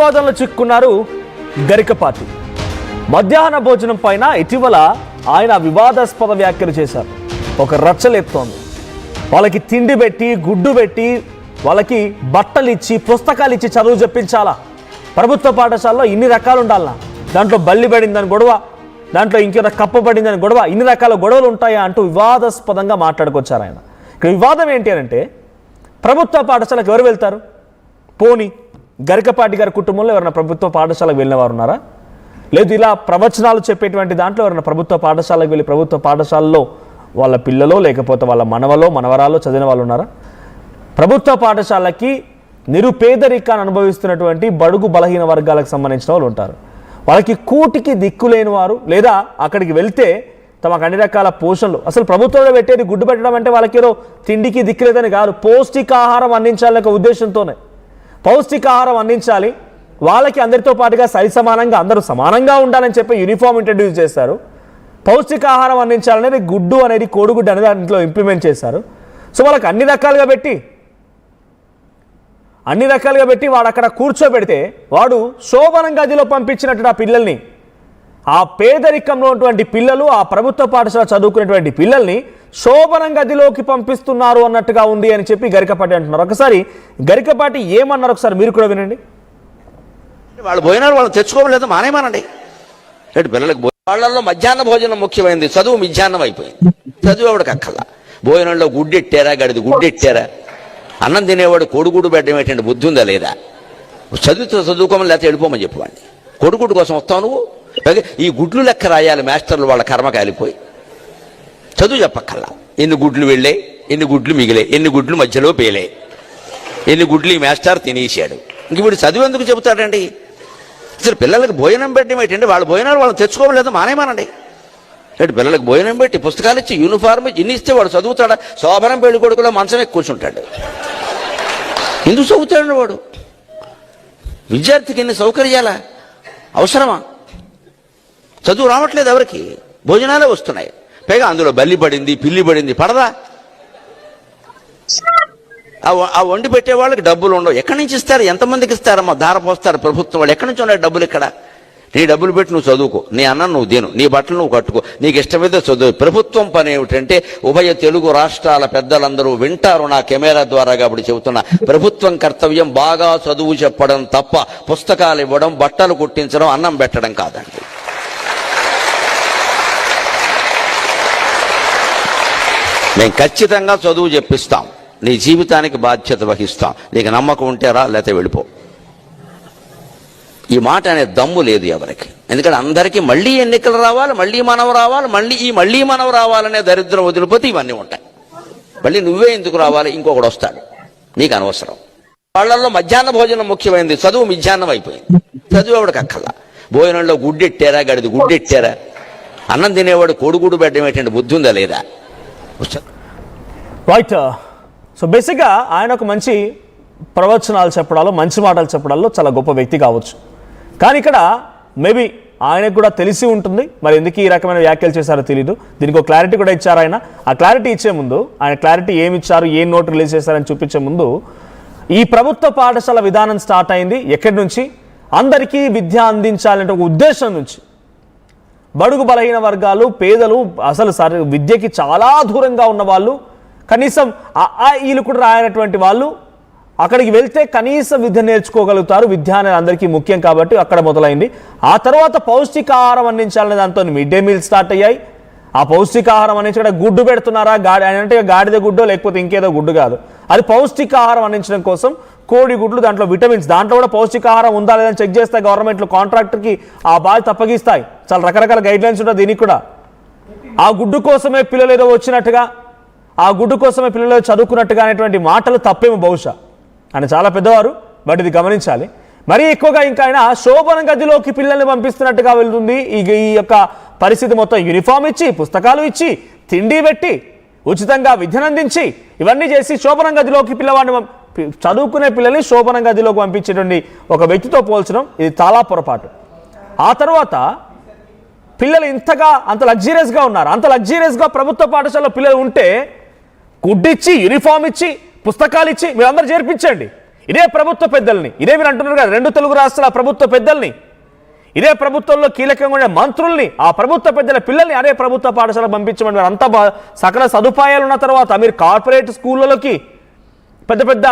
వివాదంలో చిక్కున్నారు గరికపాటి. మధ్యాహ్న భోజనం పైన ఇటీవల ఆయన వివాదాస్పద వ్యాఖ్యలు చేశారు. ఒక రచ్చలేస్తోంది. వాళ్ళకి తిండి పెట్టి, గుడ్డు పెట్టి, వాళ్ళకి బట్టలు ఇచ్చి, పుస్తకాలు ఇచ్చి చదువు చెప్పించాలా? ప్రభుత్వ పాఠశాలలో ఇన్ని రకాలు ఉండాలనా? దాంట్లో బల్లి పడిందని గొడవ, దాంట్లో ఇంకేదో కప్ప పడిందని గొడవ, ఇన్ని రకాల గొడవలు ఉంటాయా అంటూ వివాదాస్పదంగా మాట్లాడుకొచ్చారు ఆయన. ఇక్కడ వివాదం ఏంటి అంటే, ప్రభుత్వ పాఠశాలకు ఎవరు వెళ్తారు? పోనీ గరికపాటి గారి కుటుంబంలో ఎవరైనా ప్రభుత్వ పాఠశాలకు వెళ్ళిన వారు ఉన్నారా? లేదు ఇలా ప్రవచనాలు చెప్పేటువంటి దాంట్లో ఎవరైనా ప్రభుత్వ పాఠశాలకు వెళ్ళి ప్రభుత్వ పాఠశాలలో వాళ్ళ పిల్లలో లేకపోతే వాళ్ళ మనవలో మనవరాలో చదివిన వాళ్ళు ఉన్నారా? ప్రభుత్వ పాఠశాలకి నిరుపేదరికాన్ని అనుభవిస్తున్నటువంటి బడుగు బలహీన వర్గాలకు సంబంధించిన వాళ్ళు ఉంటారు. వాళ్ళకి కూటికి దిక్కులేని వారు, లేదా అక్కడికి వెళ్తే తమకు అన్ని రకాల పోషణలు, అసలు ప్రభుత్వంలో పెట్టేది గుడ్డు పెట్టడం అంటే వాళ్ళకి ఏదో తిండికి దిక్కులేదని కాదు, పౌష్టికాహారం అందించాలనే ఒక ఉద్దేశంతోనే. పౌష్టికాహారం అందించాలి, వాళ్ళకి అందరితో పాటుగా సరి సమానంగా అందరూ సమానంగా ఉండాలని చెప్పి యూనిఫామ్ ఇంట్రడ్యూస్ చేశారు. పౌష్టికాహారం అందించాలనేది గుడ్డు అనేది, కోడిగుడ్డు అనేది దాంట్లో ఇంప్లిమెంట్ చేశారు. సో వాళ్ళకి అన్ని రకాలుగా పెట్టి వాడు అక్కడ కూర్చోబెడితే వాడు శోభనం గదిలో పంపించినట్టు ఆ పిల్లల్ని, ఆ పేదరికంలో ఉన్నటువంటి పిల్లలు, ఆ ప్రభుత్వ పాఠశాల చదువుకునేటువంటి పిల్లల్ని శోభనం గదిలోకి పంపిస్తున్నారు అన్నట్టుగా ఉంది అని చెప్పి గరికపాటి అంటున్నారు. ఒకసారి గరికపాటి ఏమన్నారు ఒకసారి మీరు కూడా వినండి. వాళ్ళు భోజనాలు వాళ్ళు తెచ్చుకోలేదు, మానేమానండి. పిల్లలకు వాళ్ళల్లో మధ్యాహ్న భోజనం ముఖ్యమైనది, చదువు మధ్యాహ్నం అయిపోయింది. చదువు ఎవడికి అక్కల్లా. భోజనంలో గుడ్డెట్టారా, గడిది గుడ్డెట్టారా? అన్నం తినేవాడు కోడిగుడ్డు పెట్టడం ఏంటంటే బుద్ధి ఉందా లేదా? చదువుకోమని లేకపోతే వెళ్ళిపోమని చెప్పేవాడిని. కోడిగుడ్డు కోసం వస్తావు నువ్వు? ఈ గుడ్లు లెక్క రాయాలి మాస్టర్లు, వాళ్ళ కర్మ కాలిపోయి. చదువు చెప్పక్కల్లా. ఎన్ని గుడ్లు వెళ్ళాయి, ఎన్ని గుడ్లు మిగిలాయి, ఎన్ని గుడ్లు మధ్యలో పేలాయి, ఎన్ని గుడ్లు ఈ మాస్టర్ తినేసాడు. ఇంక ఇప్పుడు చదువు ఎందుకు చెబుతాడండి? అసలు పిల్లలకి భోజనం పెట్టడం ఏంటంటే వాళ్ళ భోజనాలు వాళ్ళు తెచ్చుకోలేదు, మానేమానండి. పిల్లలకు భోజనం పెట్టి, పుస్తకాలు ఇచ్చి, యూనిఫార్మ్ ఇన్ని ఇస్తే వాడు చదువుతాడా? శోభనం పెళ్లి కొడుకులో మంచం ఎక్కి కూర్చుంటాడు. ఎందుకు చదువుతాడు వాడు? విద్యార్థికి ఎన్ని సౌకర్యాలా అవసరమా? చదువు రావట్లేదు ఎవరికి, భోజనాలే వస్తున్నాయి. పైగా అందులో బల్లి పడింది, పిల్లి పడింది, పడదా? ఆ వండి పెట్టే వాళ్ళకి డబ్బులు ఉండవు. ఎక్కడి నుంచి ఇస్తారు? ఎంతమందికి ఇస్తారమ్మా? ధార పోస్తారు ప్రభుత్వం వాళ్ళు. ఎక్కడి నుంచి ఉన్నాయి డబ్బులు? ఇక్కడ నీ డబ్బులు పెట్టి నువ్వు చదువుకో, నీ అన్నం నువ్వు తిను, నీ బట్టలు నువ్వు కట్టుకో, నీకు ఇష్టమైతే చదువు. ప్రభుత్వం పని ఏమిటంటే, ఉభయ తెలుగు రాష్ట్రాల పెద్దలందరూ వింటారు నా కెమెరా ద్వారా కాబట్టి చెబుతున్నా, ప్రభుత్వం కర్తవ్యం బాగా చదువు చెప్పడం తప్ప పుస్తకాలు ఇవ్వడం, బట్టలు కుట్టించడం, అన్నం పెట్టడం కాదండి. మేము ఖచ్చితంగా చదువు చెప్పిస్తాం, నీ జీవితానికి బాధ్యత వహిస్తాం. నీకు నమ్మకం ఉంటే రా, లేకపోతే వెళ్ళిపో. ఈ మాట అనే దమ్ము లేదు ఎవరికి. ఎందుకంటే అందరికీ మళ్ళీ ఎన్నికలు రావాలి, మళ్ళీ మనం రావాలి, మళ్ళీ మనం రావాలనే దరిద్రం వదిలిపోతే ఇవన్నీ ఉంటాయి. మళ్ళీ నువ్వే ఎందుకు రావాలి? ఇంకొకడు వస్తాడు, నీకు అనవసరం. వాళ్ళల్లో మధ్యాహ్న భోజనం ముఖ్యమైనది, చదువు మధ్యాహ్నం అయిపోయింది. చదువు ఎవడికి అక్కల్లా. భోజనంలో గుడ్డెట్టారా, గడిది గుడ్డెట్టారా? అన్నం తినేవాడు కోడిగుడ్డు పెట్టడం ఏంటంటే బుద్ధి ఉందా లేదా? రైట్. సో బేసిక్గా ఆయన ఒక మంచి ప్రవచనాలు చెప్పడాలో, మంచి మాటలు చెప్పడాల్లో చాలా గొప్ప వ్యక్తి కావచ్చు. కానీ ఇక్కడ మేబీ ఆయనకు కూడా తెలిసి ఉంటుంది, మరి ఎందుకు ఈ రకమైన వ్యాఖ్యలు చేశారో తెలీదు. దీనికి ఒక క్లారిటీ కూడా ఇచ్చారు ఆయన. ఆ క్లారిటీ ఇచ్చే ముందు, ఆయన క్లారిటీ ఏమి ఇచ్చారు, ఏ నోట్ రిలీజ్ చేశారని చూపించే ముందు, ఈ ప్రభుత్వ పాఠశాల విధానం స్టార్ట్ అయింది ఎక్కడి నుంచి? అందరికీ విద్య అందించాలంటే ఒక ఉద్దేశం నుంచి. బడుగు బలహీన వర్గాలు, పేదలు, అసలు విద్యకి చాలా దూరంగా ఉన్న వాళ్ళు, కనీసం ఈలు కూడా రాయనటువంటి వాళ్ళు అక్కడికి వెళ్తే కనీస విద్య నేర్చుకోగలుగుతారు. విద్య అనేది అందరికీ ముఖ్యం కాబట్టి అక్కడ మొదలైంది. ఆ తర్వాత పౌష్టికాహారం అందించాలనే దాంతో మిడ్ డే మీల్ స్టార్ట్ అయ్యాయి. ఆ పౌష్టికాహారం అందించడం, గుడ్డు పెడుతున్నారా, అంటే గాడిద గుడ్డో లేకపోతే ఇంకేదో గుడ్డు కాదు, అది పౌష్టికాహారం అందించడం కోసం కోడి గుడ్లు, దాంట్లో విటమిన్స్, దాంట్లో కూడా పౌష్టికాహారం ఉందా లేదని చెక్ చేస్తాయి గవర్నమెంట్లు. కాంట్రాక్టర్కి ఆ బాధ్యత అప్పగిస్తాయి. చాలా రకరకాల గైడ్లైన్స్ ఉంటాయి దీనికి కూడా. ఆ గుడ్డు కోసమే పిల్లలు ఏదో వచ్చినట్టుగా, ఆ గుడ్డు కోసమే పిల్లలు చదువుకున్నట్టుగా అనేటువంటి మాటలు తప్పేమో బహుశా. ఆయన చాలా పెద్దవారు, బట్ ఇది గమనించాలి. మరీ ఎక్కువగా ఇంకా ఆయన శోభన గదిలోకి పిల్లల్ని పంపిస్తున్నట్టుగా వెళ్తుంది ఈ యొక్క పరిస్థితి. మొత్తం యూనిఫామ్ ఇచ్చి, పుస్తకాలు ఇచ్చి, తిండి పెట్టి, ఉచితంగా విద్యనందించి, ఇవన్నీ చేసి శోభన గదిలోకి పిల్లవాడిని, చదువుకునే పిల్లల్ని శోభన గదిలోకి పంపించేటువంటి ఒక వ్యక్తితో పోల్చడం ఇది చాలా పొరపాటు. ఆ తర్వాత పిల్లలు ఇంతగా అంత లగ్జరియస్గా ఉన్నారు. అంత లగ్జరియస్గా ప్రభుత్వ పాఠశాలలో పిల్లలు ఉంటే గుడ్డిచ్చి, యూనిఫామ్ ఇచ్చి, పుస్తకాలు ఇచ్చి మీరందరూ చేర్పించండి. ఇదే ప్రభుత్వ పెద్దల్ని, ఇదే మీరు అంటున్నారు కదా 2 తెలుగు రాష్ట్రాల ప్రభుత్వ పెద్దల్ని, ఇదే ప్రభుత్వంలో కీలకంగా ఉండే మంత్రుల్ని, ఆ ప్రభుత్వ పెద్దల పిల్లల్ని అదే ప్రభుత్వ పాఠశాల పంపించమని అంతా సకల సదుపాయాలు ఉన్న తర్వాత మీరు కార్పొరేట్ స్కూళ్ళలోకి పెద్ద పెద్ద